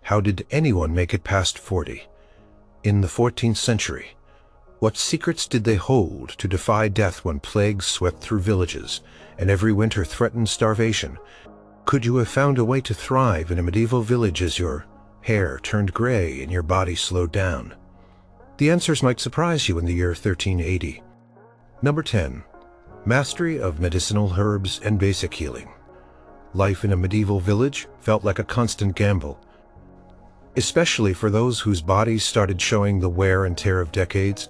How did anyone make it past 40? In the 14th century, what secrets did they hold to defy death when plagues swept through villages and every winter threatened starvation? Could you have found a way to thrive in a medieval village as your hair turned gray and your body slowed down? The answers might surprise you in the year 1380. Number 10. Mastery of medicinal herbs and basic healing. Life in a medieval village felt like a constant gamble, especially for those whose bodies started showing the wear and tear of decades.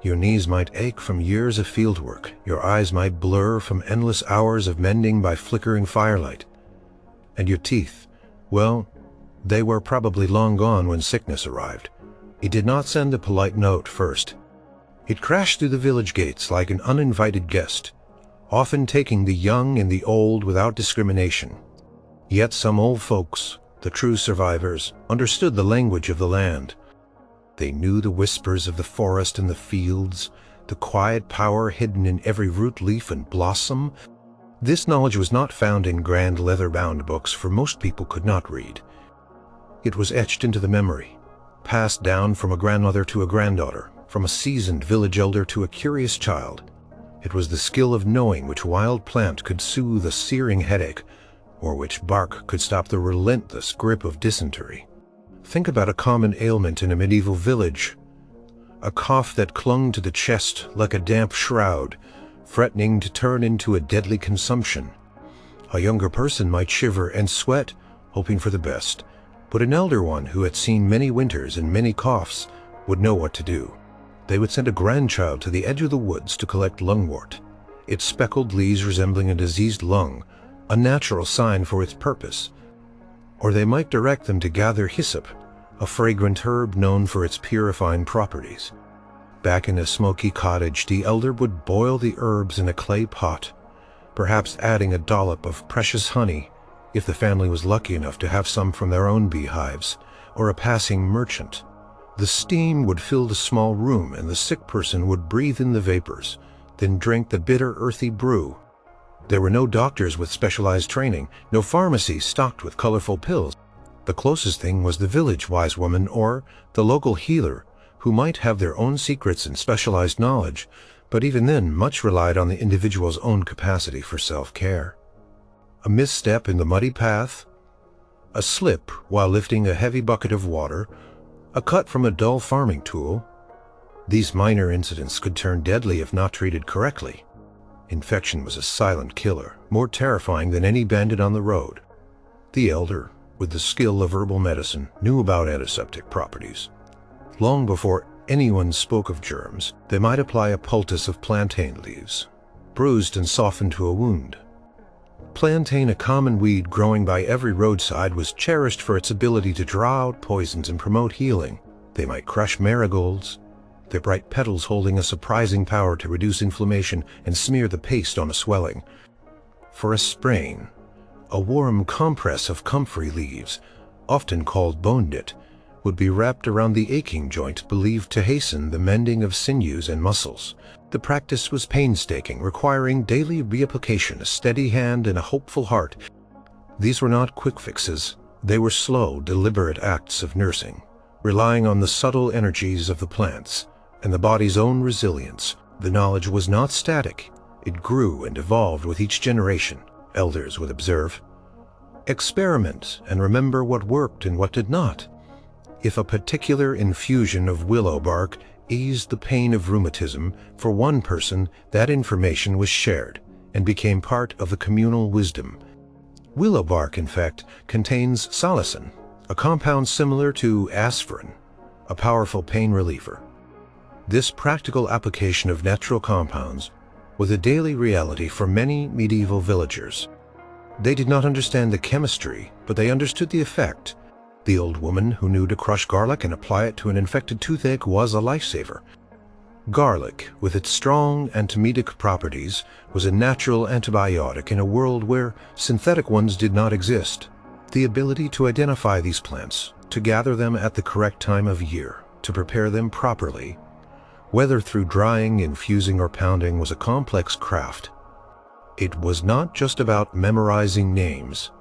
Your knees might ache from years of fieldwork, your eyes might blur from endless hours of mending by flickering firelight, and your teeth, well, they were probably long gone when sickness arrived. It did not send a polite note first. It crashed through the village gates like an uninvited guest, often taking the young and the old without discrimination. Yet some old folks, the true survivors, understood the language of the land. They knew the whispers of the forest and the fields, the quiet power hidden in every root, leaf, and blossom. This knowledge was not found in grand leather-bound books, for most people could not read. It was etched into the memory, passed down from a grandmother to a granddaughter, from a seasoned village elder to a curious child. It was the skill of knowing which wild plant could soothe a searing headache, or which bark could stop the relentless grip of dysentery. Think about a common ailment in a medieval village. A cough that clung to the chest like a damp shroud, threatening to turn into a deadly consumption. A younger person might shiver and sweat, hoping for the best, but an elder one who had seen many winters and many coughs would know what to do. They would send a grandchild to the edge of the woods to collect lungwort, its speckled leaves resembling a diseased lung, a natural sign for its purpose. Or they might direct them to gather hyssop, a fragrant herb known for its purifying properties. Back in a smoky cottage, the elder would boil the herbs in a clay pot, perhaps adding a dollop of precious honey, if the family was lucky enough to have some from their own beehives, or a passing merchant. The steam would fill the small room, and the sick person would breathe in the vapors, then drink the bitter, earthy brew. There were no doctors with specialized training, no pharmacies stocked with colorful pills. The closest thing was the village wise woman or the local healer, who might have their own secrets and specialized knowledge, but even then much relied on the individual's own capacity for self-care. A misstep in the muddy path, a slip while lifting a heavy bucket of water, a cut from a dull farming tool. These minor incidents could turn deadly if not treated correctly. Infection was a silent killer, more terrifying than any bandit on the road. The elder, with the skill of herbal medicine, knew about antiseptic properties. Long before anyone spoke of germs, they might apply a poultice of plantain leaves, bruised and softened to a wound. Plantain, a common weed growing by every roadside, was cherished for its ability to draw out poisons and promote healing. They might crush marigolds, their bright petals holding a surprising power to reduce inflammation and smear the paste on a swelling. For a sprain, a warm compress of comfrey leaves, often called bone knit, would be wrapped around the aching joint, believed to hasten the mending of sinews and muscles. The practice was painstaking, requiring daily reapplication, a steady hand, and a hopeful heart. These were not quick fixes. They were slow, deliberate acts of nursing, relying on the subtle energies of the plants and the body's own resilience. The knowledge was not static. It grew and evolved with each generation. Elders would observe, experiment, and remember what worked and what did not. If a particular infusion of willow bark eased the pain of rheumatism for one person, that information was shared and became part of the communal wisdom. Willow bark, in fact, contains salicin, a compound similar to aspirin, a powerful pain reliever. This practical application of natural compounds was a daily reality for many medieval villagers. They did not understand the chemistry, but they understood the effect. The old woman who knew to crush garlic and apply it to an infected toothache was a lifesaver. Garlic, with its strong antiemetic properties, was a natural antibiotic in a world where synthetic ones did not exist. The ability to identify these plants, to gather them at the correct time of year, to prepare them properly, whether through drying, infusing, or pounding, was a complex craft. It was not just about memorizing names.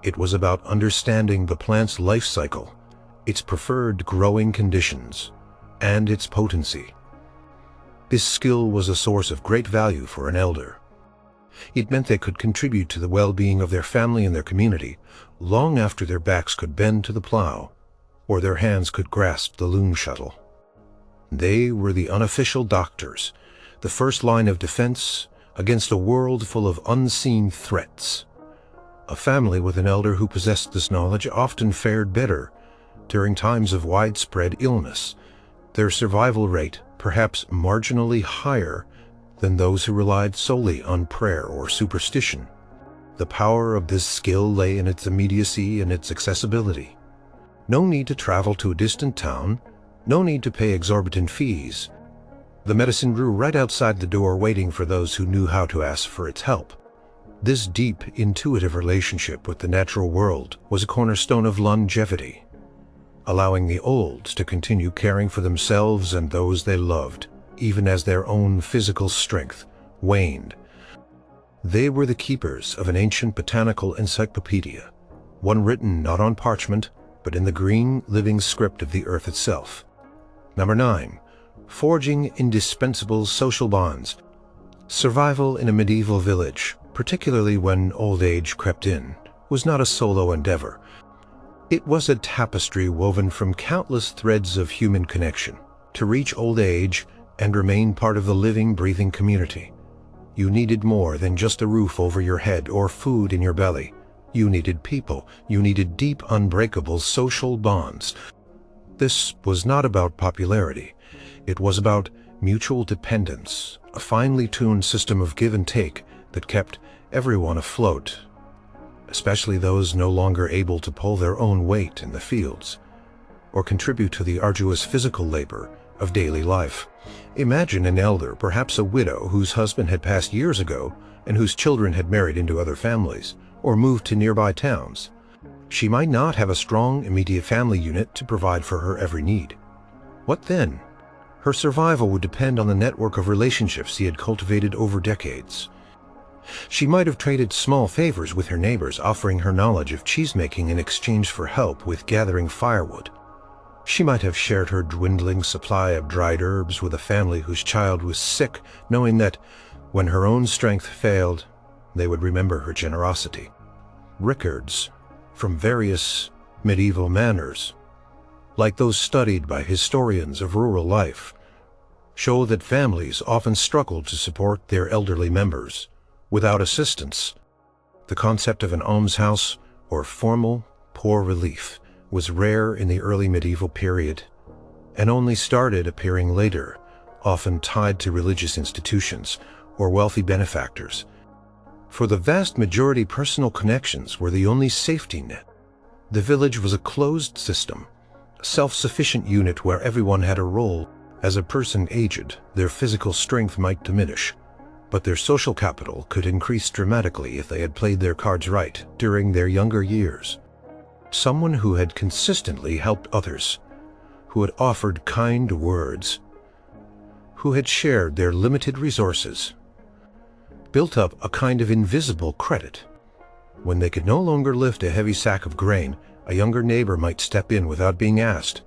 It was about understanding the plant's life cycle, its preferred growing conditions, and its potency. This skill was a source of great value for an elder. It meant they could contribute to the well-being of their family and their community long after their backs could bend to the plow or their hands could grasp the loom shuttle. They were the unofficial doctors, the first line of defense against a world full of unseen threats. A family with an elder who possessed this knowledge often fared better during times of widespread illness, their survival rate perhaps marginally higher than those who relied solely on prayer or superstition. The power of this skill lay in its immediacy and its accessibility. No need to travel to a distant town, no need to pay exorbitant fees. The medicine grew right outside the door, waiting for those who knew how to ask for its help. This deep, intuitive relationship with the natural world was a cornerstone of longevity, allowing the old to continue caring for themselves and those they loved, even as their own physical strength waned. They were the keepers of an ancient botanical encyclopedia, one written not on parchment, but in the green, living script of the earth itself. Number 9. Forging indispensable social bonds. Survival in a medieval village, particularly when old age crept in, was not a solo endeavor. It was a tapestry woven from countless threads of human connection. To reach old age and remain part of the living, breathing community, you needed more than just a roof over your head or food in your belly. You needed people. You needed deep, unbreakable social bonds. This was not about popularity. It was about mutual dependence, a finely tuned system of give and take that kept everyone afloat, especially those no longer able to pull their own weight in the fields or contribute to the arduous physical labor of daily life. Imagine an elder, perhaps a widow whose husband had passed years ago and whose children had married into other families or moved to nearby towns. She might not have a strong immediate family unit to provide for her every need. What then? Her survival would depend on the network of relationships he had cultivated over decades. She might have traded small favors with her neighbors, offering her knowledge of cheesemaking in exchange for help with gathering firewood. She might have shared her dwindling supply of dried herbs with a family whose child was sick, knowing that, when her own strength failed, they would remember her generosity. Records from various medieval manors, like those studied by historians of rural life, show that families often struggled to support their elderly members without assistance. The concept of an almshouse or formal poor relief was rare in the early medieval period and only started appearing later, often tied to religious institutions or wealthy benefactors. For the vast majority, personal connections were the only safety net. The village was a closed system, a self-sufficient unit where everyone had a role. As a person aged, their physical strength might diminish, but their social capital could increase dramatically if they had played their cards right during their younger years. Someone who had consistently helped others, who had offered kind words, who had shared their limited resources, built up a kind of invisible credit. When they could no longer lift a heavy sack of grain, a younger neighbor might step in without being asked,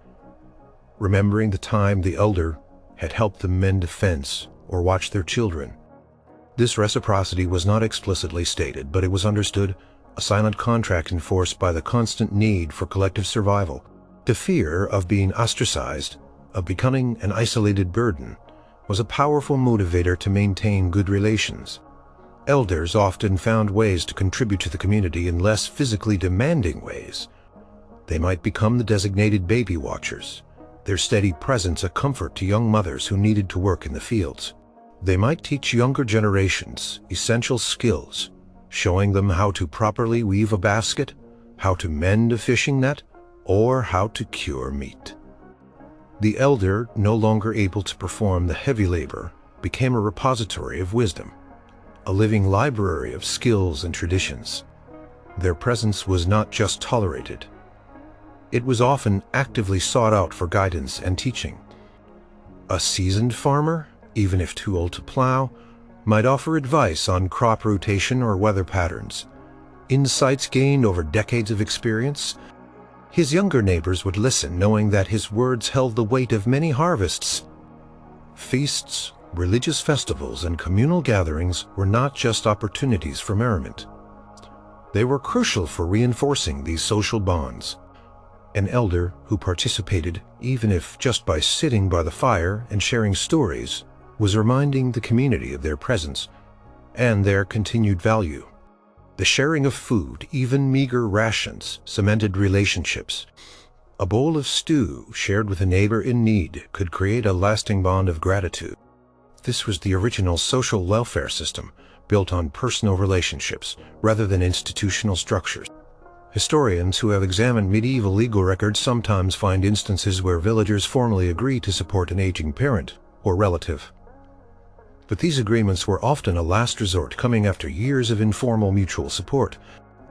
remembering the time the elder had helped them mend a fence or watch their children. This reciprocity was not explicitly stated, but it was understood, a silent contract enforced by the constant need for collective survival. The fear of being ostracized, of becoming an isolated burden, was a powerful motivator to maintain good relations. Elders often found ways to contribute to the community in less physically demanding ways. They might become the designated baby watchers, their steady presence a comfort to young mothers who needed to work in the fields. They might teach younger generations essential skills, showing them how to properly weave a basket, how to mend a fishing net, or how to cure meat. The elder, no longer able to perform the heavy labor, became a repository of wisdom, a living library of skills and traditions. Their presence was not just tolerated. It was often actively sought out for guidance and teaching. A seasoned farmer, even if too old to plow, might offer advice on crop rotation or weather patterns. insights gained over decades of experience. His younger neighbors would listen, knowing that his words held the weight of many harvests. Feasts, religious festivals, and communal gatherings were not just opportunities for merriment. They were crucial for reinforcing these social bonds. An elder who participated, even if just by sitting by the fire and sharing stories, was reminding the community of their presence and their continued value. The sharing of food, even meager rations, cemented relationships. A bowl of stew shared with a neighbor in need could create a lasting bond of gratitude. This was the original social welfare system, built on personal relationships rather than institutional structures. Historians who have examined medieval legal records sometimes find instances where villagers formally agree to support an aging parent or relative. But these agreements were often a last resort, coming after years of informal mutual support.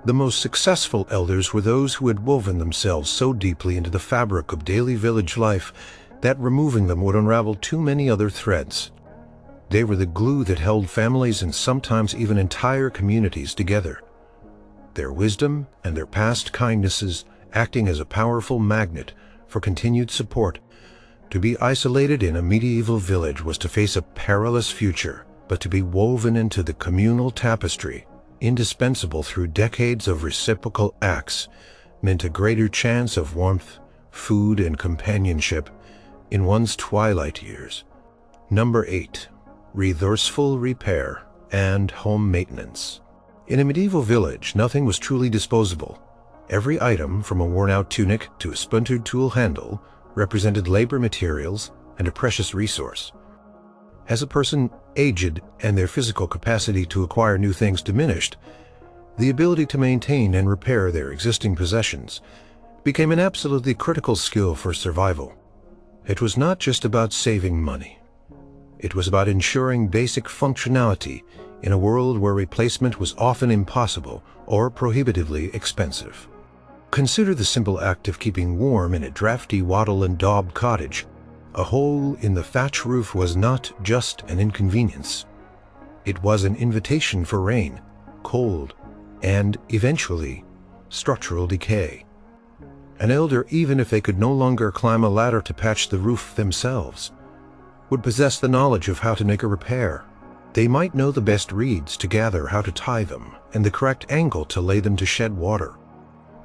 The most successful elders were those who had woven themselves so deeply into the fabric of daily village life that removing them would unravel too many other threads. They were the glue that held families and sometimes even entire communities together. Their wisdom and their past kindnesses acting as a powerful magnet for continued support. To be isolated in a medieval village was to face a perilous future, but to be woven into the communal tapestry, indispensable through decades of reciprocal acts, meant a greater chance of warmth, food, and companionship in one's twilight years. Number 8. Resourceful repair and home maintenance. In a medieval village, nothing was truly disposable. Every item, from a worn-out tunic to a splintered tool handle, represented labor materials and a precious resource. As a person aged and their physical capacity to acquire new things diminished, the ability to maintain and repair their existing possessions became an absolutely critical skill for survival. It was not just about saving money. It was about ensuring basic functionality in a world where replacement was often impossible or prohibitively expensive. Consider the simple act of keeping warm in a drafty wattle and daub cottage. A hole in the thatch roof was not just an inconvenience. It was an invitation for rain, cold, and, eventually, structural decay. An elder, even if they could no longer climb a ladder to patch the roof themselves, would possess the knowledge of how to make a repair. They might know the best reeds to gather, how to tie them, and the correct angle to lay them to shed water.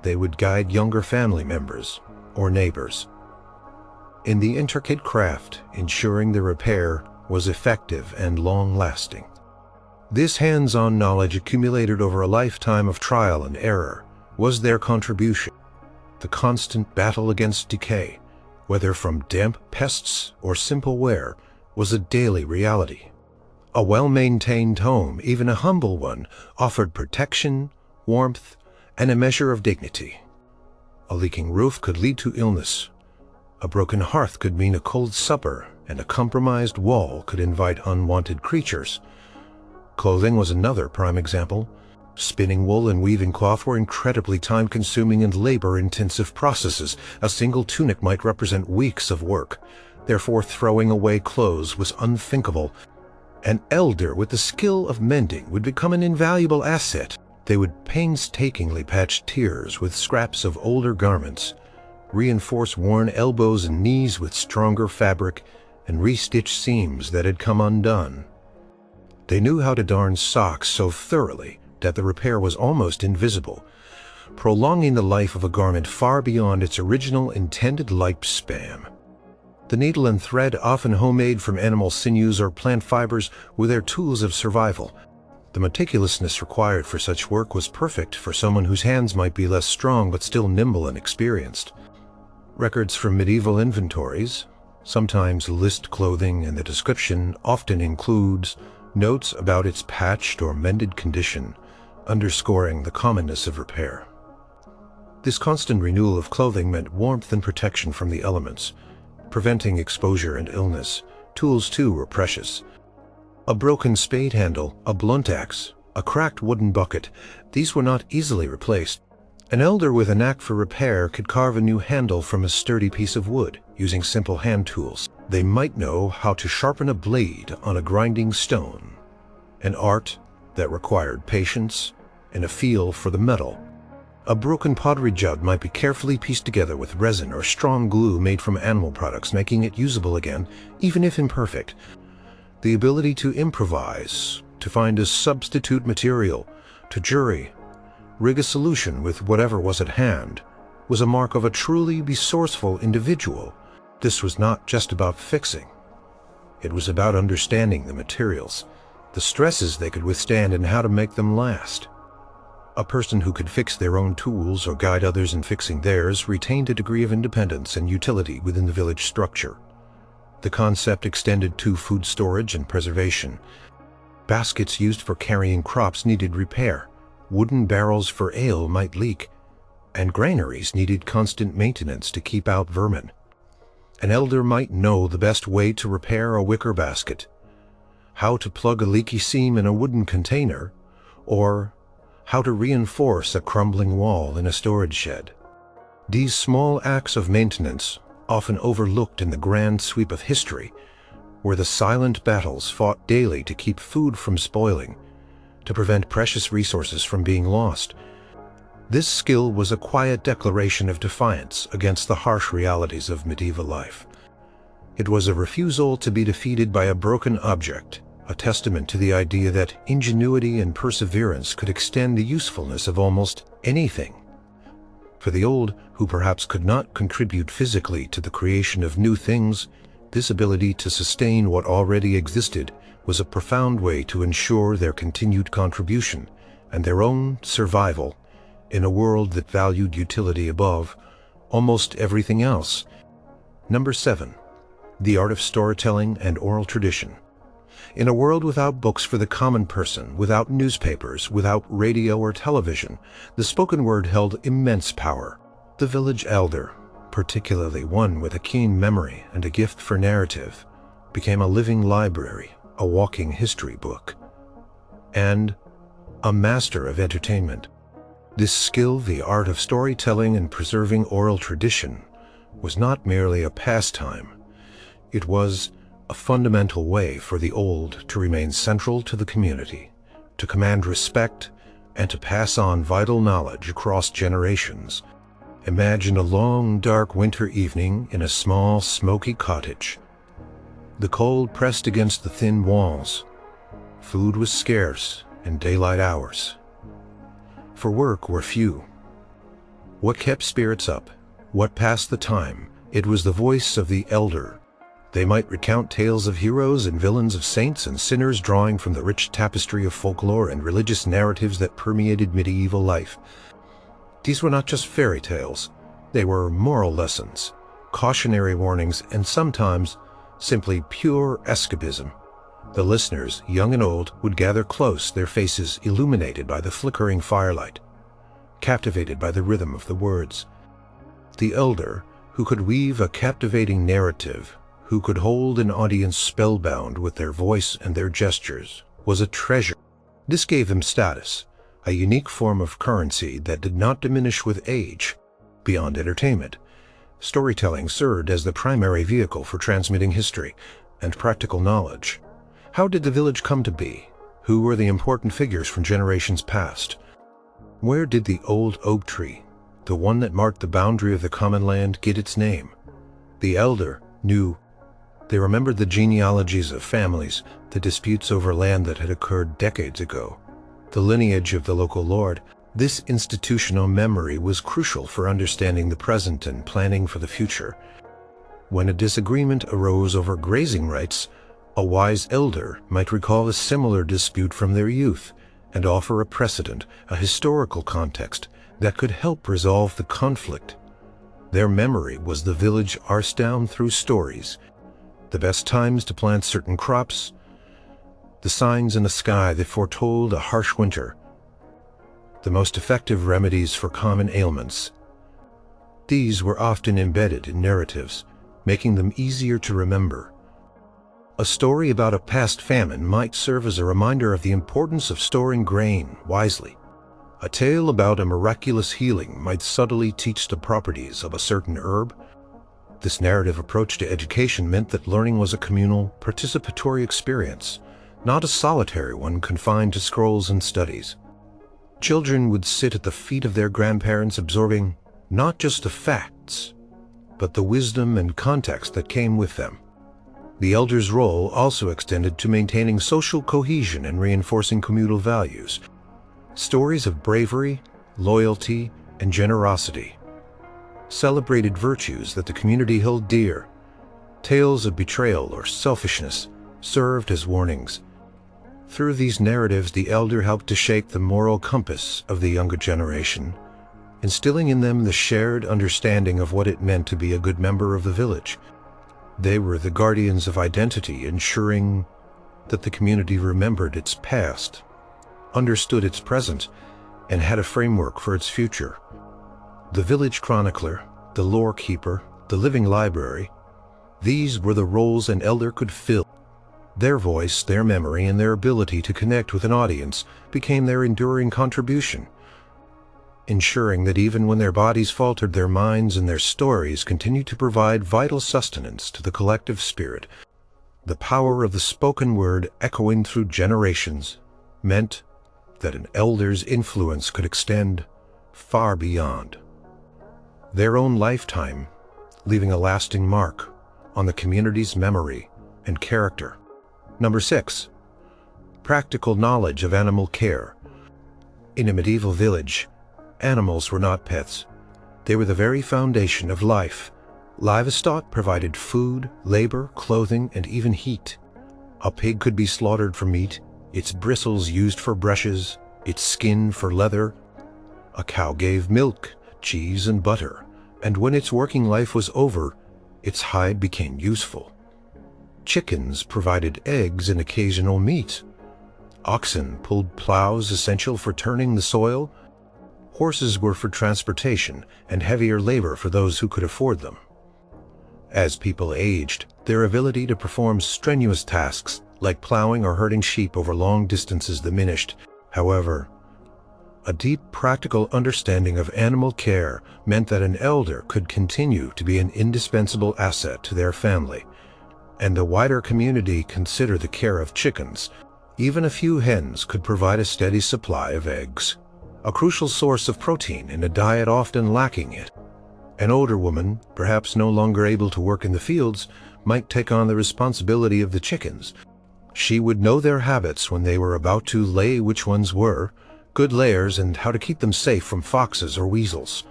They would guide younger family members or neighbors in the intricate craft, ensuring the repair was effective and long-lasting. This hands-on knowledge, accumulated over a lifetime of trial and error, was their contribution. The constant battle against decay, whether from damp pests or simple wear, was a daily reality. A well-maintained home, even a humble one, offered protection, warmth, and a measure of dignity. A leaking roof could lead to illness. A broken hearth could mean a cold supper, and a compromised wall could invite unwanted creatures. Clothing was another prime example. Spinning wool and weaving cloth were incredibly time-consuming and labor-intensive processes. A single tunic might represent weeks of work. Therefore, throwing away clothes was unthinkable. An elder with the skill of mending would become an invaluable asset. They would painstakingly patch tears with scraps of older garments, reinforce worn elbows and knees with stronger fabric, and restitch seams that had come undone. They knew how to darn socks so thoroughly that the repair was almost invisible, prolonging the life of a garment far beyond its original intended lifespan. The needle and thread, often homemade from animal sinews or plant fibers, were their tools of survival. The meticulousness required for such work was perfect for someone whose hands might be less strong but still nimble and experienced. Records from medieval inventories sometimes list clothing, and the description often includes notes about its patched or mended condition, underscoring the commonness of repair. This constant renewal of clothing meant warmth and protection from the elements, preventing exposure and illness. Tools, too, were precious. A broken spade handle, a blunt axe, a cracked wooden bucket, these were not easily replaced. An elder with a knack for repair could carve a new handle from a sturdy piece of wood, using simple hand tools. They might know how to sharpen a blade on a grinding stone, an art that required patience and a feel for the metal. A broken pottery jug might be carefully pieced together with resin or strong glue made from animal products, making it usable again, even if imperfect. The ability to improvise, to find a substitute material, to rig a solution with whatever was at hand, was a mark of a truly resourceful individual. This was not just about fixing. It was about understanding the materials, the stresses they could withstand, and how to make them last. A person who could fix their own tools or guide others in fixing theirs retained a degree of independence and utility within the village structure. The concept extended to food storage and preservation. Baskets used for carrying crops needed repair, wooden barrels for ale might leak, and granaries needed constant maintenance to keep out vermin. An elder might know the best way to repair a wicker basket, how to plug a leaky seam in a wooden container, or how to reinforce a crumbling wall in a storage shed. These small acts of maintenance, often overlooked in the grand sweep of history, were the silent battles fought daily to keep food from spoiling, to prevent precious resources from being lost. This skill was a quiet declaration of defiance against the harsh realities of medieval life. It was a refusal to be defeated by a broken object, a testament to the idea that ingenuity and perseverance could extend the usefulness of almost anything. For the old, who perhaps could not contribute physically to the creation of new things, this ability to sustain what already existed was a profound way to ensure their continued contribution and their own survival in a world that valued utility above almost everything else. Number 7. The art of storytelling and oral tradition. In a world without books for the common person, without newspapers, without radio or television, the spoken word held immense power. The village elder, particularly one with a keen memory and a gift for narrative, became a living library, a walking history book, and a master of entertainment. This skill, the art of storytelling and preserving oral tradition, was not merely a pastime. It was a fundamental way for the old to remain central to the community, to command respect, and to pass on vital knowledge across generations. Imagine a long, dark winter evening in a small, smoky cottage. The cold pressed against the thin walls. Food was scarce, and daylight hours for work were few. What kept spirits up? What passed the time? It was the voice of the elder. They might recount tales of heroes and villains, of saints and sinners, drawing from the rich tapestry of folklore and religious narratives that permeated medieval life. These were not just fairy tales. They were moral lessons, cautionary warnings, and sometimes simply pure escapism. The listeners, young and old, would gather close, their faces illuminated by the flickering firelight, captivated by the rhythm of the words. The elder, who could weave a captivating narrative, who could hold an audience spellbound with their voice and their gestures, was a treasure. This gave him status, a unique form of currency that did not diminish with age. Beyond entertainment, storytelling served as the primary vehicle for transmitting history and practical knowledge. How did the village come to be? Who were the important figures from generations past? Where did the old oak tree, the one that marked the boundary of the common land, get its name? The elder knew. They remembered the genealogies of families, the disputes over land that had occurred decades ago, the lineage of the local lord. This institutional memory was crucial for understanding the present and planning for the future. When a disagreement arose over grazing rights, a wise elder might recall a similar dispute from their youth and offer a precedent, a historical context that could help resolve the conflict. Their memory was the village arse down through stories, the best times to plant certain crops, the signs in the sky that foretold a harsh winter, the most effective remedies for common ailments. These were often embedded in narratives, making them easier to remember. A story about a past famine might serve as a reminder of the importance of storing grain wisely. A tale about a miraculous healing might subtly teach the properties of a certain herb. This narrative approach to education meant that learning was a communal, participatory experience, not a solitary one confined to scrolls and studies. Children would sit at the feet of their grandparents, absorbing not just the facts, but the wisdom and context that came with them. The elder's role also extended to maintaining social cohesion and reinforcing communal values. Stories of bravery, loyalty, and generosity celebrated virtues that the community held dear. Tales of betrayal or selfishness served as warnings. Through these narratives, the elder helped to shape the moral compass of the younger generation, instilling in them the shared understanding of what it meant to be a good member of the village. They were the guardians of identity, ensuring that the community remembered its past, understood its present, and had a framework for its future. The village chronicler, the lore keeper, the living library, these were the roles an elder could fill. Their voice, their memory, and their ability to connect with an audience became their enduring contribution, ensuring that even when their bodies faltered, their minds and their stories continued to provide vital sustenance to the collective spirit. The power of the spoken word echoing through generations meant that an elder's influence could extend far beyond their own lifetime, leaving a lasting mark on the community's memory and character. Number 6. Practical knowledge of animal care. In a medieval village, animals were not pets. They were the very foundation of life. Livestock provided food, labor, clothing, and even heat. A pig could be slaughtered for meat, its bristles used for brushes, its skin for leather. A cow gave milk, cheese, and butter, and when its working life was over, its hide became useful. Chickens provided eggs and occasional meat. Oxen pulled plows essential for turning the soil. Horses were for transportation and heavier labor for those who could afford them. As people aged, their ability to perform strenuous tasks like plowing or herding sheep over long distances diminished. However, a deep practical understanding of animal care meant that an elder could continue to be an indispensable asset to their family, and the wider community considered the care of chickens. Even a few hens could provide a steady supply of eggs, a crucial source of protein in a diet often lacking it. An older woman, perhaps no longer able to work in the fields, might take on the responsibility of the chickens. She would know their habits when they were about to lay, which ones were good layers, and how to keep them safe from foxes or weasels.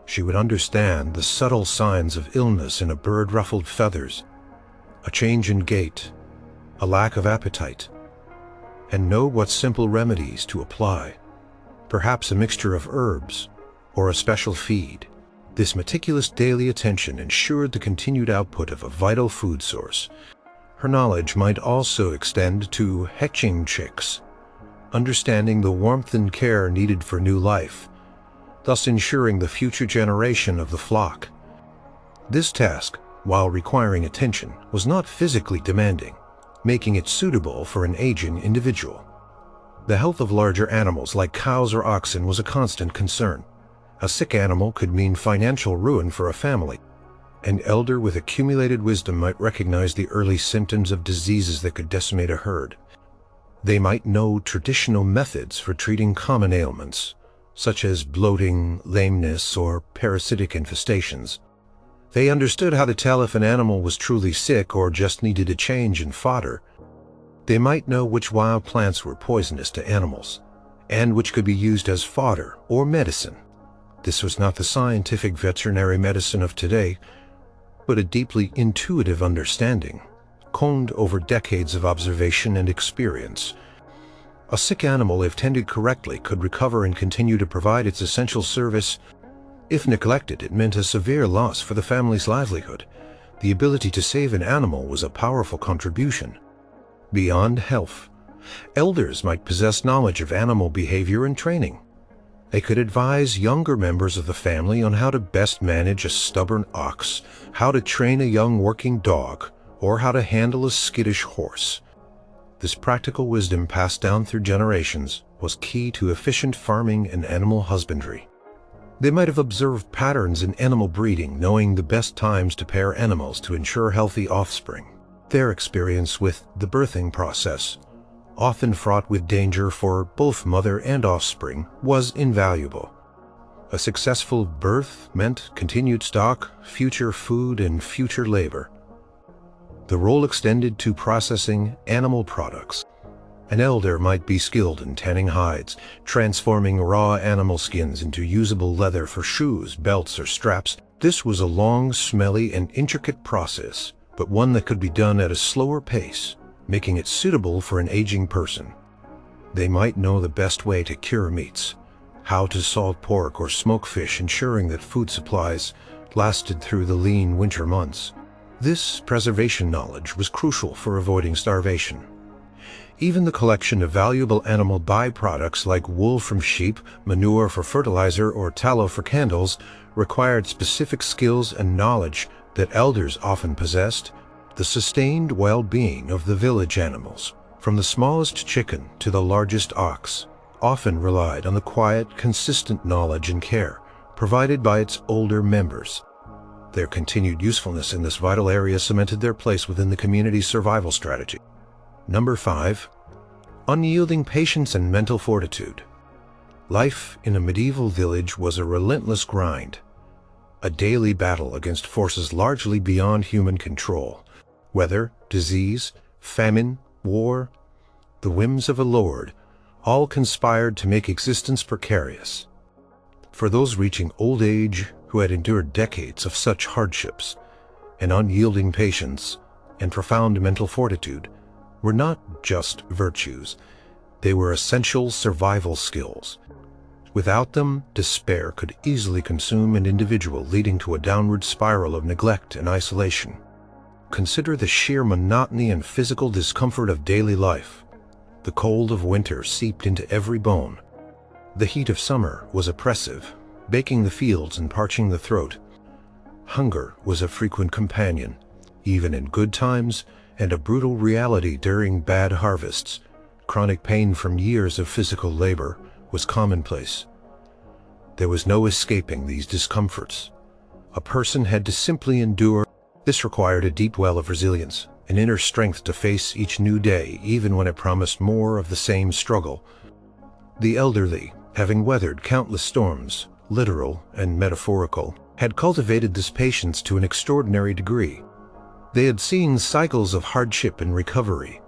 She would understand the subtle signs of illness in a bird ruffled feathers, a change in gait, a lack of appetite, and know what simple remedies to apply, perhaps a mixture of herbs or a special feed. This meticulous daily attention ensured the continued output of a vital food source. Her knowledge might also extend to hatching chicks, understanding the warmth and care needed for new life, thus ensuring the future generation of the flock. This task, while requiring attention, was not physically demanding, making it suitable for an aging individual. The health of larger animals like cows or oxen was a constant concern. A sick animal could mean financial ruin for a family. An elder with accumulated wisdom might recognize the early symptoms of diseases that could decimate a herd. They might know traditional methods for treating common ailments, such as bloating, lameness, or parasitic infestations. They understood how to tell if an animal was truly sick or just needed a change in fodder. They might know which wild plants were poisonous to animals, and which could be used as fodder or medicine. This was not the scientific veterinary medicine of today, but a deeply intuitive understanding, honed over decades of observation and experience. A sick animal, if tended correctly, could recover and continue to provide its essential service. If neglected, it meant a severe loss for the family's livelihood. The ability to save an animal was a powerful contribution. Beyond health, elders might possess knowledge of animal behavior and training. They could advise younger members of the family on how to best manage a stubborn ox, how to train a young working dog, or how to handle a skittish horse. This practical wisdom passed down through generations was key to efficient farming and animal husbandry. They might have observed patterns in animal breeding, knowing the best times to pair animals to ensure healthy offspring. Their experience with the birthing process, often fraught with danger for both mother and offspring, was invaluable. A successful birth meant continued stock, future food, and future labor. The role extended to processing animal products. An elder might be skilled in tanning hides, transforming raw animal skins into usable leather for shoes, belts, or straps. This was a long, smelly, and intricate process, but one that could be done at a slower pace, making it suitable for an aging person. They might know the best way to cure meats, how to salt pork or smoke fish, ensuring that food supplies lasted through the lean winter months. This preservation knowledge was crucial for avoiding starvation. Even the collection of valuable animal byproducts like wool from sheep, manure for fertilizer, or tallow for candles required specific skills and knowledge that elders often possessed. The sustained well-being of the village animals, from the smallest chicken to the largest ox, often relied on the quiet, consistent knowledge and care provided by its older members. Their continued usefulness in this vital area cemented their place within the community's survival strategy. Number 5. Unyielding patience and mental fortitude. Life in a medieval village was a relentless grind, a daily battle against forces largely beyond human control. Weather, disease, famine, war, the whims of a lord, all conspired to make existence precarious. For those reaching old age who had endured decades of such hardships, an unyielding patience and profound mental fortitude were not just virtues, they were essential survival skills. Without them, despair could easily consume an individual, leading to a downward spiral of neglect and isolation. Consider the sheer monotony and physical discomfort of daily life. The cold of winter seeped into every bone. The heat of summer was oppressive, baking the fields and parching the throat. Hunger was a frequent companion, even in good times, and a brutal reality during bad harvests. Chronic pain from years of physical labor was commonplace. There was no escaping these discomforts. A person had to simply endure. This required a deep well of resilience, an inner strength to face each new day, even when it promised more of the same struggle. The elderly, having weathered countless storms, literal and metaphorical, had cultivated this patience to an extraordinary degree. They had seen cycles of hardship and recovery,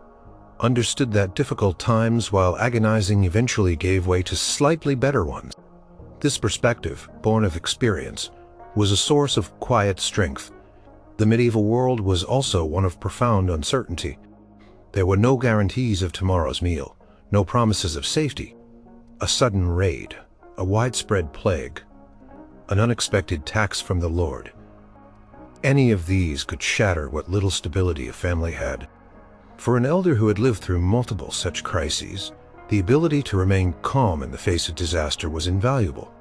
understood that difficult times, while agonizing, eventually gave way to slightly better ones. This perspective, born of experience, was a source of quiet strength. The medieval world was also one of profound uncertainty. There were no guarantees of tomorrow's meal, no promises of safety. A sudden raid, a widespread plague, an unexpected tax from the Lord. Any of these could shatter what little stability a family had. For an elder who had lived through multiple such crises, the ability to remain calm in the face of disaster was invaluable.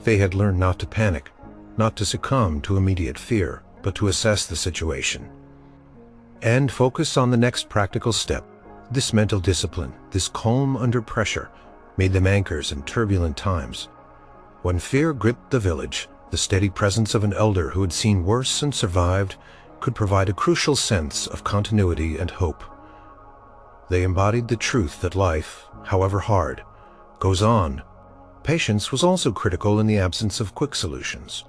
They had learned not to panic, not to succumb to immediate fear, but to assess the situation and focus on the next practical step. This mental discipline, this calm under pressure, made them anchors in turbulent times. When fear gripped the village, the steady presence of an elder who had seen worse and survived could provide a crucial sense of continuity and hope. They embodied the truth that life, however hard, goes on. Patience was also critical in the absence of quick solutions.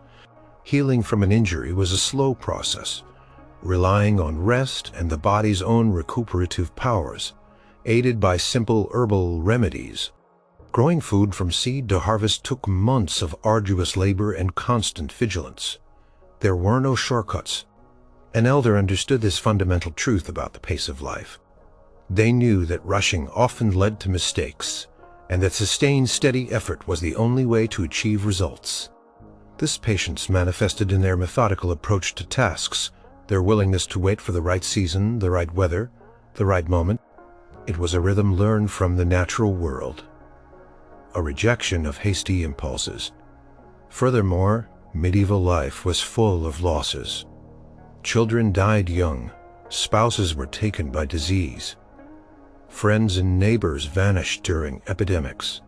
Healing from an injury was a slow process, relying on rest and the body's own recuperative powers, aided by simple herbal remedies. Growing food from seed to harvest took months of arduous labor and constant vigilance. There were no shortcuts. An elder understood this fundamental truth about the pace of life. They knew that rushing often led to mistakes, and that sustained, steady effort was the only way to achieve results. This patience manifested in their methodical approach to tasks, their willingness to wait for the right season, the right weather, the right moment. It was a rhythm learned from the natural world, a rejection of hasty impulses. Furthermore, medieval life was full of losses. Children died young, spouses were taken by disease, friends and neighbors vanished during epidemics.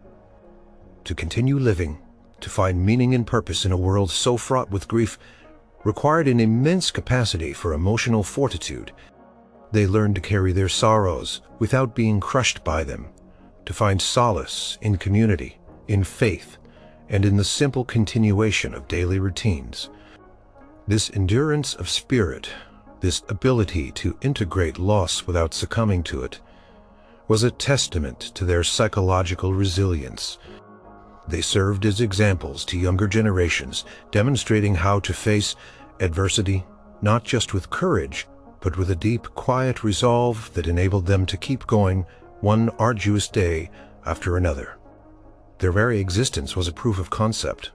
To continue living, to find meaning and purpose in a world so fraught with grief, required an immense capacity for emotional fortitude. They learned to carry their sorrows without being crushed by them, to find solace in community, in faith, and in the simple continuation of daily routines. This endurance of spirit, this ability to integrate loss without succumbing to it, was a testament to their psychological resilience. They served as examples to younger generations, demonstrating how to face adversity, not just with courage, but with a deep, quiet resolve that enabled them to keep going one arduous day after another. Their very existence was a proof of concept,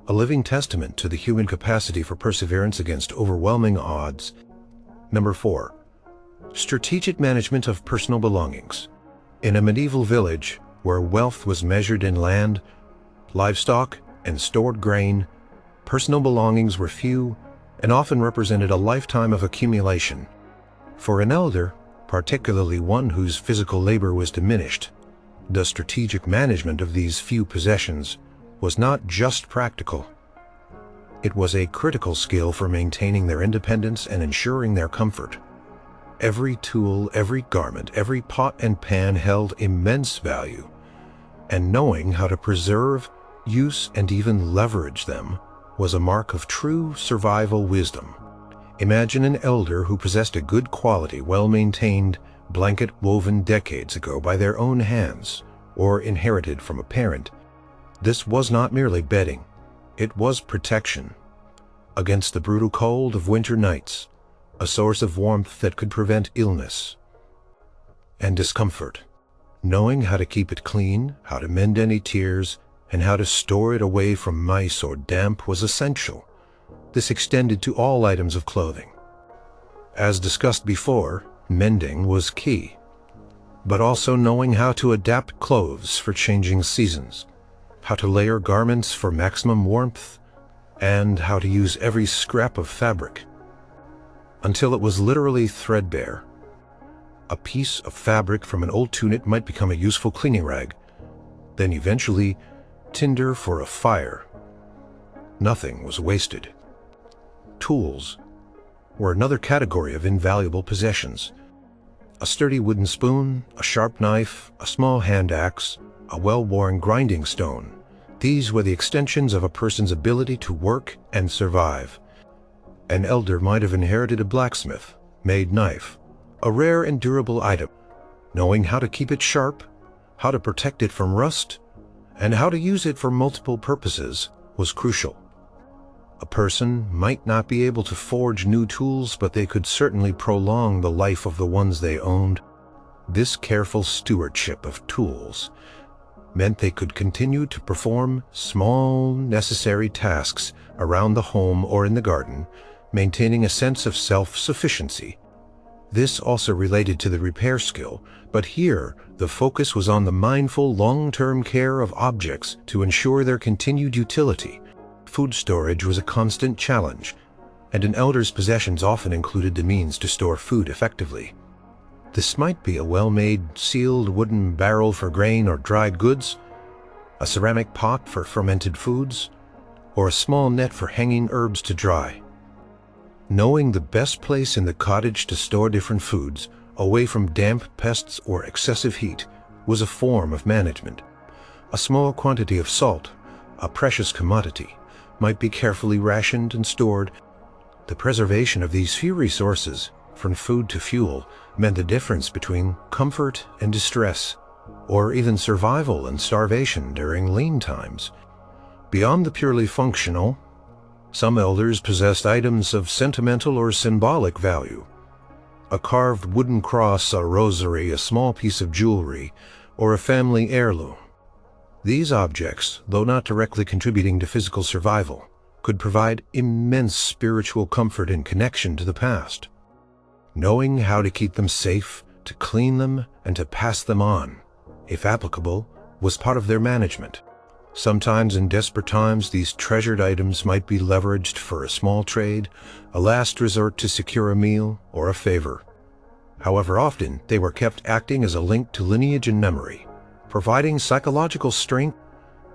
a living testament to the human capacity for perseverance against overwhelming odds. Number 4. Strategic management of personal belongings. In a medieval village where wealth was measured in land, livestock, and stored grain, personal belongings were few and often represented a lifetime of accumulation. For an elder, particularly one whose physical labor was diminished, the strategic management of these few possessions was not just practical. It was a critical skill for maintaining their independence and ensuring their comfort. Every tool, every garment, every pot and pan held immense value, and knowing how to preserve, use, and even leverage them was a mark of true survival wisdom. Imagine an elder who possessed a good quality, well-maintained blanket woven decades ago by their own hands, or inherited from a parent. This was not merely bedding, it was protection against the brutal cold of winter nights, a source of warmth that could prevent illness and discomfort. Knowing how to keep it clean, how to mend any tears, and how to store it away from mice or damp was essential. This extended to all items of clothing. As discussed before, mending was key, but also knowing how to adapt clothes for changing seasons, how to layer garments for maximum warmth, and how to use every scrap of fabric until it was literally threadbare. A piece of fabric from an old tunic might become a useful cleaning rag, then eventually tinder for a fire. Nothing was wasted. Tools were another category of invaluable possessions. A sturdy wooden spoon, a sharp knife, a small hand axe, a well-worn grinding stone. These were the extensions of a person's ability to work and survive. An elder might have inherited a blacksmith-made knife, a rare and durable item. Knowing how to keep it sharp, how to protect it from rust, and how to use it for multiple purposes was crucial. A person might not be able to forge new tools, but they could certainly prolong the life of the ones they owned. This careful stewardship of tools meant they could continue to perform small, necessary tasks around the home or in the garden, maintaining a sense of self-sufficiency. This also related to the repair skill, but here the focus was on the mindful, long-term care of objects to ensure their continued utility. Food storage was a constant challenge, and an elder's possessions often included the means to store food effectively. This might be a well-made, sealed wooden barrel for grain or dried goods, a ceramic pot for fermented foods, or a small net for hanging herbs to dry. Knowing the best place in the cottage to store different foods, away from damp, pests, or excessive heat, was a form of management. A small quantity of salt, a precious commodity, might be carefully rationed and stored. The preservation of these few resources, from food to fuel, meant the difference between comfort and distress, or even survival and starvation during lean times. Beyond the purely functional, some elders possessed items of sentimental or symbolic value. A carved wooden cross, a rosary, a small piece of jewelry, or a family heirloom. These objects, though not directly contributing to physical survival, could provide immense spiritual comfort and connection to the past. Knowing how to keep them safe, to clean them, and to pass them on, if applicable, was part of their management. Sometimes in desperate times, these treasured items might be leveraged for a small trade, a last resort to secure a meal, or a favor. However, often they were kept acting as a link to lineage and memory, providing psychological strength.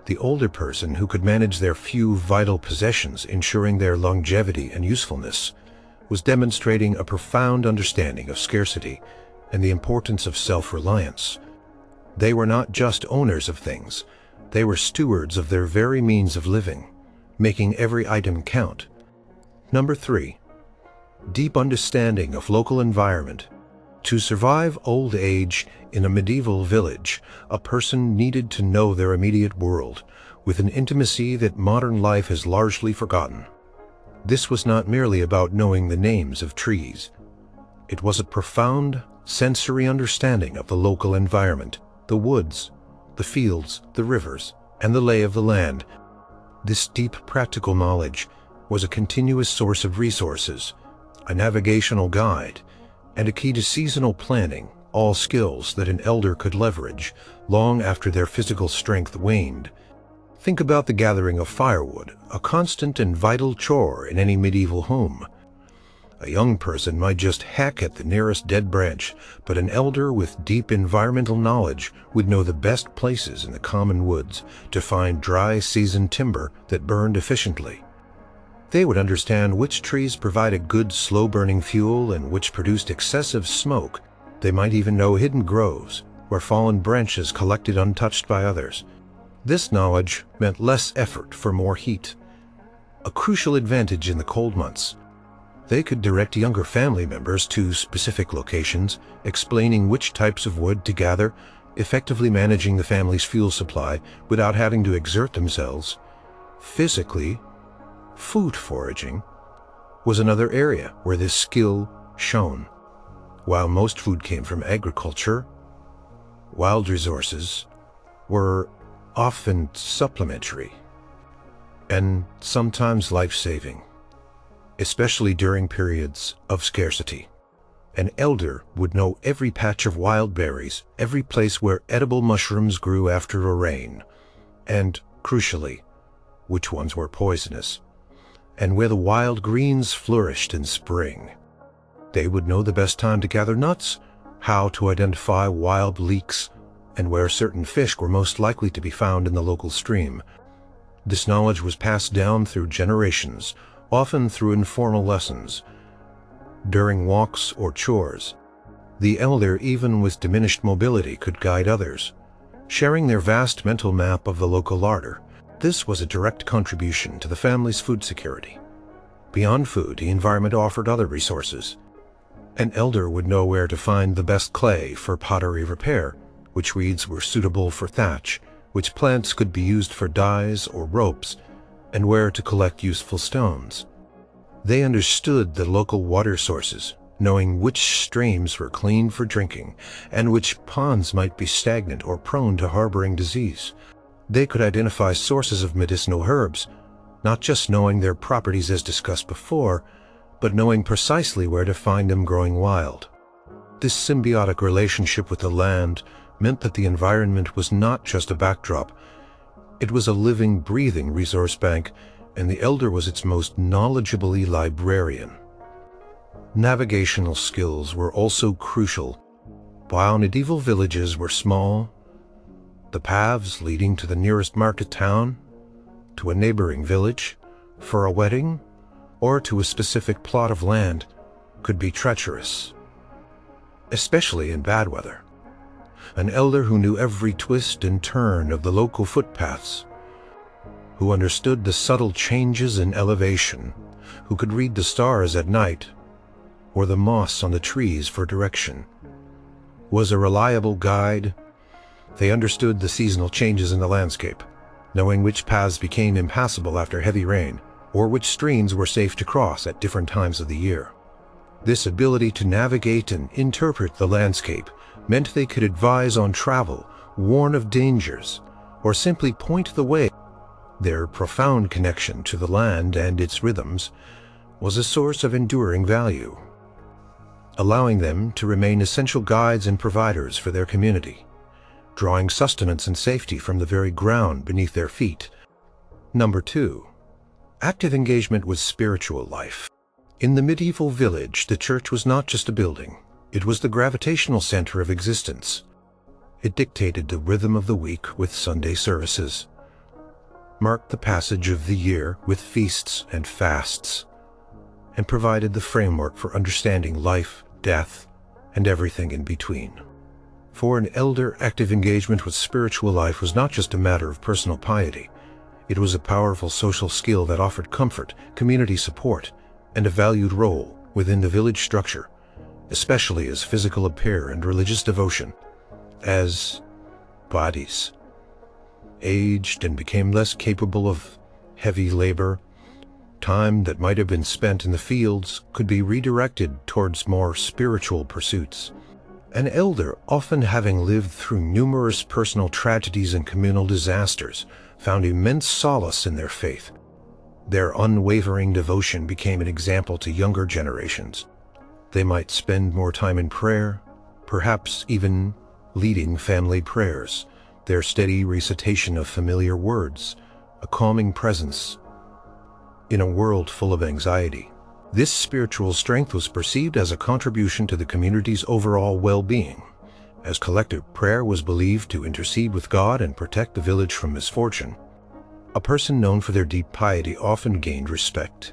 The older person who could manage their few vital possessions, ensuring their longevity and usefulness, was demonstrating a profound understanding of scarcity and the importance of self-reliance. They were not just owners of things, they were stewards of their very means of living, making every item count. Number 3. Deep understanding of local environment. To survive old age in a medieval village, a person needed to know their immediate world, with an intimacy that modern life has largely forgotten. This was not merely about knowing the names of trees. It was a profound sensory understanding of the local environment, the woods, the fields, the rivers, and the lay of the land. This deep practical knowledge was a continuous source of resources, a navigational guide, and a key to seasonal planning, all skills that an elder could leverage long after their physical strength waned. Think about the gathering of firewood, a constant and vital chore in any medieval home. A young person might just hack at the nearest dead branch, but an elder with deep environmental knowledge would know the best places in the common woods to find dry season timber that burned efficiently. They would understand which trees provided good slow-burning fuel and which produced excessive smoke. They might even know hidden groves, where fallen branches collected untouched by others. This knowledge meant less effort for more heat, a crucial advantage in the cold months. They could direct younger family members to specific locations, explaining which types of wood to gather, effectively managing the family's fuel supply without having to exert themselves. Physically, food foraging was another area where this skill shone. While most food came from agriculture, wild resources were often supplementary and sometimes life-saving, especially during periods of scarcity. An elder would know every patch of wild berries, every place where edible mushrooms grew after a rain, and, crucially, which ones were poisonous, and where the wild greens flourished in spring. They would know the best time to gather nuts, how to identify wild leeks, and where certain fish were most likely to be found in the local stream. This knowledge was passed down through generations, often through informal lessons. During walks or chores, the elder, even with diminished mobility, could guide others, sharing their vast mental map of the local larder. This was a direct contribution to the family's food security. Beyond food, the environment offered other resources. An elder would know where to find the best clay for pottery repair, which reeds were suitable for thatch, which plants could be used for dyes or ropes, and where to collect useful stones. They understood the local water sources, knowing which streams were clean for drinking, and which ponds might be stagnant or prone to harboring disease. They could identify sources of medicinal herbs, not just knowing their properties as discussed before, but knowing precisely where to find them growing wild. This symbiotic relationship with the land meant that the environment was not just a backdrop. It was a living, breathing resource bank, and the elder was its most knowledgeable librarian. Navigational skills were also crucial. While medieval villages were small, the paths leading to the nearest market town, to a neighboring village, for a wedding, or to a specific plot of land could be treacherous, especially in bad weather. An elder who knew every twist and turn of the local footpaths, who understood the subtle changes in elevation, who could read the stars at night or the moss on the trees for direction, was a reliable guide. They understood the seasonal changes in the landscape, knowing which paths became impassable after heavy rain, or which streams were safe to cross at different times of the year. This ability to navigate and interpret the landscape meant they could advise on travel, warn of dangers, or simply point the way. Their profound connection to the land and its rhythms was a source of enduring value, allowing them to remain essential guides and providers for their community, drawing sustenance and safety from the very ground beneath their feet. Number 2. Active engagement with spiritual life. In the medieval village, the church was not just a building. It was the gravitational center of existence. It dictated the rhythm of the week with Sunday services, marked the passage of the year with feasts and fasts, and provided the framework for understanding life, death, and everything in between. For an elder, active engagement with spiritual life was not just a matter of personal piety. It was a powerful social skill that offered comfort, community support, and a valued role within the village structure, especially as physical repair and religious devotion. As bodies aged and became less capable of heavy labor, time that might have been spent in the fields could be redirected towards more spiritual pursuits. An elder, often having lived through numerous personal tragedies and communal disasters, found immense solace in their faith. Their unwavering devotion became an example to younger generations. They might spend more time in prayer, perhaps even leading family prayers, their steady recitation of familiar words, a calming presence in a world full of anxiety. This spiritual strength was perceived as a contribution to the community's overall well-being, as collective prayer was believed to intercede with God and protect the village from misfortune. A person known for their deep piety often gained respect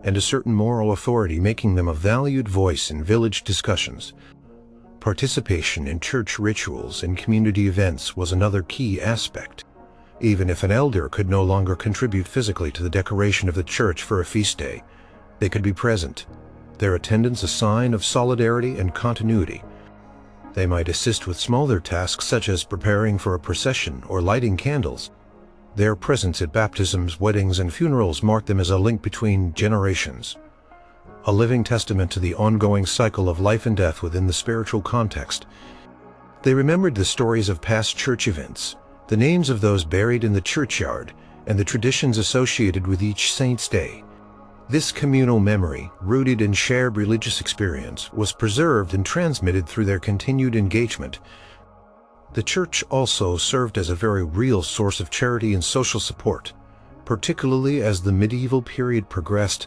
and a certain moral authority, making them a valued voice in village discussions. Participation in church rituals and community events was another key aspect. Even if an elder could no longer contribute physically to the decoration of the church for a feast day, they could be present, their attendance a sign of solidarity and continuity. They might assist with smaller tasks such as preparing for a procession or lighting candles. Their presence at baptisms, weddings, and funerals marked them as a link between generations, a living testament to the ongoing cycle of life and death within the spiritual context. They remembered the stories of past church events, the names of those buried in the churchyard, and the traditions associated with each saint's day. This communal memory, rooted in shared religious experience, was preserved and transmitted through their continued engagement. The church also served as a very real source of charity and social support, particularly as the medieval period progressed.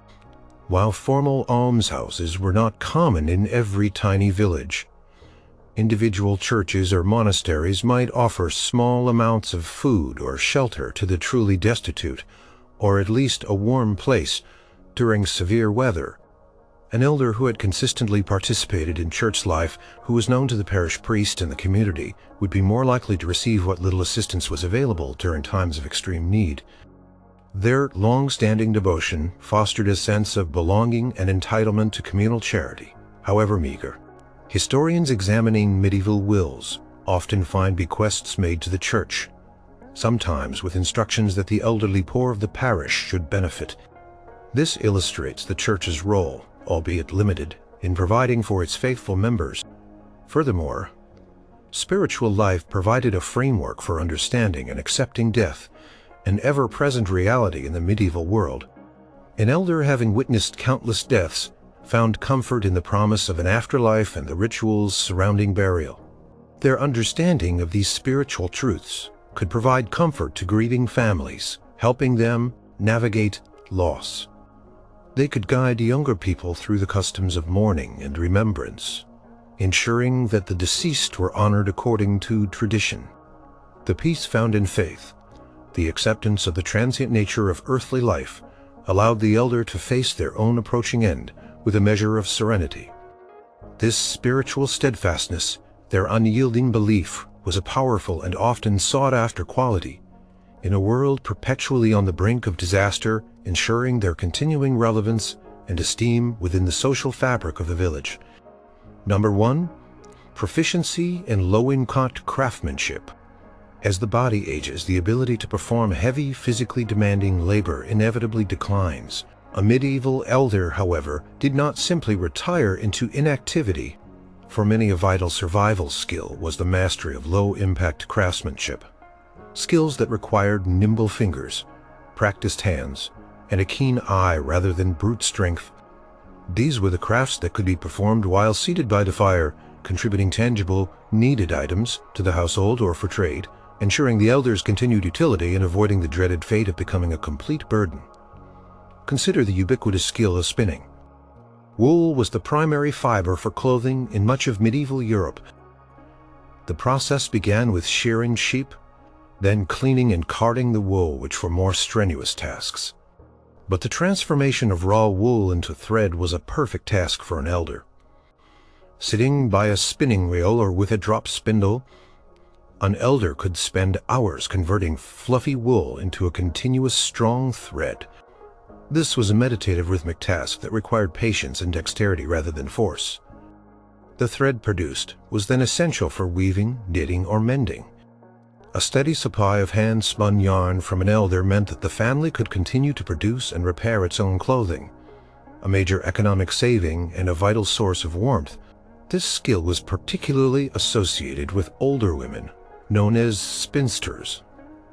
While formal almshouses were not common in every tiny village, individual churches or monasteries might offer small amounts of food or shelter to the truly destitute, or at least a warm place during severe weather. An elder who had consistently participated in church life, who was known to the parish priest and the community, would be more likely to receive what little assistance was available during times of extreme need. Their long-standing devotion fostered a sense of belonging and entitlement to communal charity, however meager. Historians examining medieval wills often find bequests made to the church, sometimes with instructions that the elderly poor of the parish should benefit. This illustrates the church's role, albeit limited, in providing for its faithful members. Furthermore, spiritual life provided a framework for understanding and accepting death, an ever-present reality in the medieval world. An elder, having witnessed countless deaths, found comfort in the promise of an afterlife and the rituals surrounding burial. Their understanding of these spiritual truths could provide comfort to grieving families, helping them navigate loss. They could guide younger people through the customs of mourning and remembrance, ensuring that the deceased were honored according to tradition. The peace found in faith, the acceptance of the transient nature of earthly life, allowed the elder to face their own approaching end with a measure of serenity. This spiritual steadfastness, their unyielding belief, was a powerful and often sought-after quality in a world perpetually on the brink of disaster, ensuring their continuing relevance and esteem within the social fabric of the village. Number 1. Proficiency in low-incot craftsmanship. As the body ages, the ability to perform heavy, physically demanding labor inevitably declines. A medieval elder, however, did not simply retire into inactivity. For many, a vital survival skill was the mastery of low-impact craftsmanship. Skills that required nimble fingers, practiced hands, and a keen eye rather than brute strength. These were the crafts that could be performed while seated by the fire, contributing tangible, needed items to the household or for trade, ensuring the elder's continued utility and avoiding the dreaded fate of becoming a complete burden. Consider the ubiquitous skill of spinning. Wool was the primary fiber for clothing in much of medieval Europe. The process began with shearing sheep, then cleaning and carding the wool, which were more strenuous tasks. But the transformation of raw wool into thread was a perfect task for an elder. Sitting by a spinning wheel or with a drop spindle, an elder could spend hours converting fluffy wool into a continuous strong thread. This was a meditative rhythmic task that required patience and dexterity rather than force. The thread produced was then essential for weaving, knitting, or mending. A steady supply of hand-spun yarn from an elder meant that the family could continue to produce and repair its own clothing, a major economic saving and a vital source of warmth. This skill was particularly associated with older women, known as spinsters,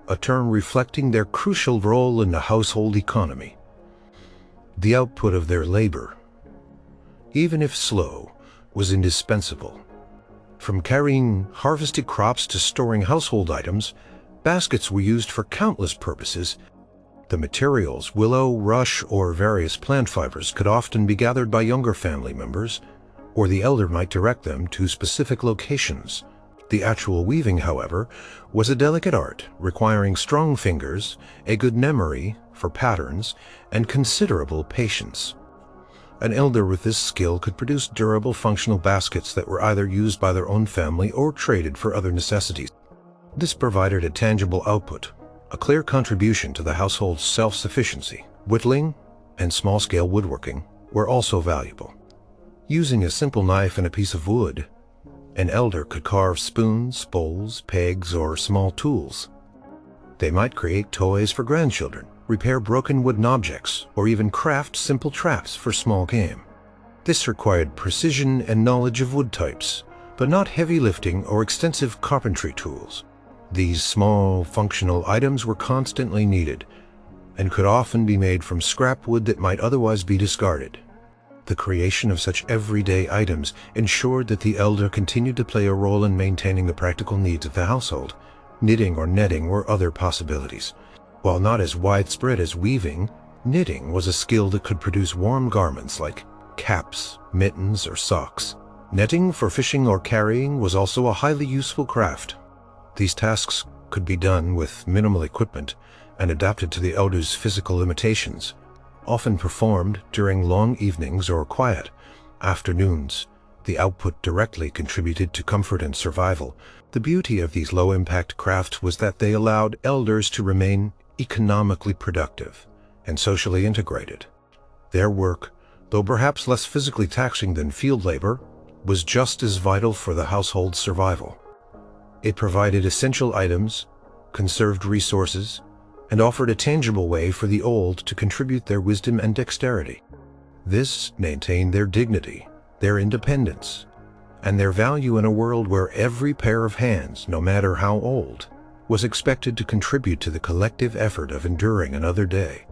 a term reflecting their crucial role in the household economy. The output of their labor, even if slow, was indispensable. From carrying harvested crops to storing household items, baskets were used for countless purposes. The materials, willow, rush, or various plant fibers, could often be gathered by younger family members, or the elder might direct them to specific locations. The actual weaving, however, was a delicate art requiring strong fingers, a good memory for patterns, and considerable patience. An elder with this skill could produce durable, functional baskets that were either used by their own family or traded for other necessities. This provided a tangible output, a clear contribution to the household's self-sufficiency. Whittling and small-scale woodworking were also valuable. Using a simple knife and a piece of wood, an elder could carve spoons, bowls, pegs, or small tools. They might create toys for grandchildren, repair broken wooden objects, or even craft simple traps for small game. This required precision and knowledge of wood types, but not heavy lifting or extensive carpentry tools. These small, functional items were constantly needed, and could often be made from scrap wood that might otherwise be discarded. The creation of such everyday items ensured that the elder continued to play a role in maintaining the practical needs of the household. Knitting or netting were other possibilities. While not as widespread as weaving, knitting was a skill that could produce warm garments like caps, mittens, or socks. Netting for fishing or carrying was also a highly useful craft. These tasks could be done with minimal equipment and adapted to the elder's physical limitations, often performed during long evenings or quiet afternoons. The output directly contributed to comfort and survival. The beauty of these low-impact crafts was that they allowed elders to remain economically productive and socially integrated. Their work, though perhaps less physically taxing than field labor, was just as vital for the household's survival. It provided essential items, conserved resources, and offered a tangible way for the old to contribute their wisdom and dexterity. This maintained their dignity, their independence, and their value in a world where every pair of hands, no matter how old, was expected to contribute to the collective effort of enduring another day.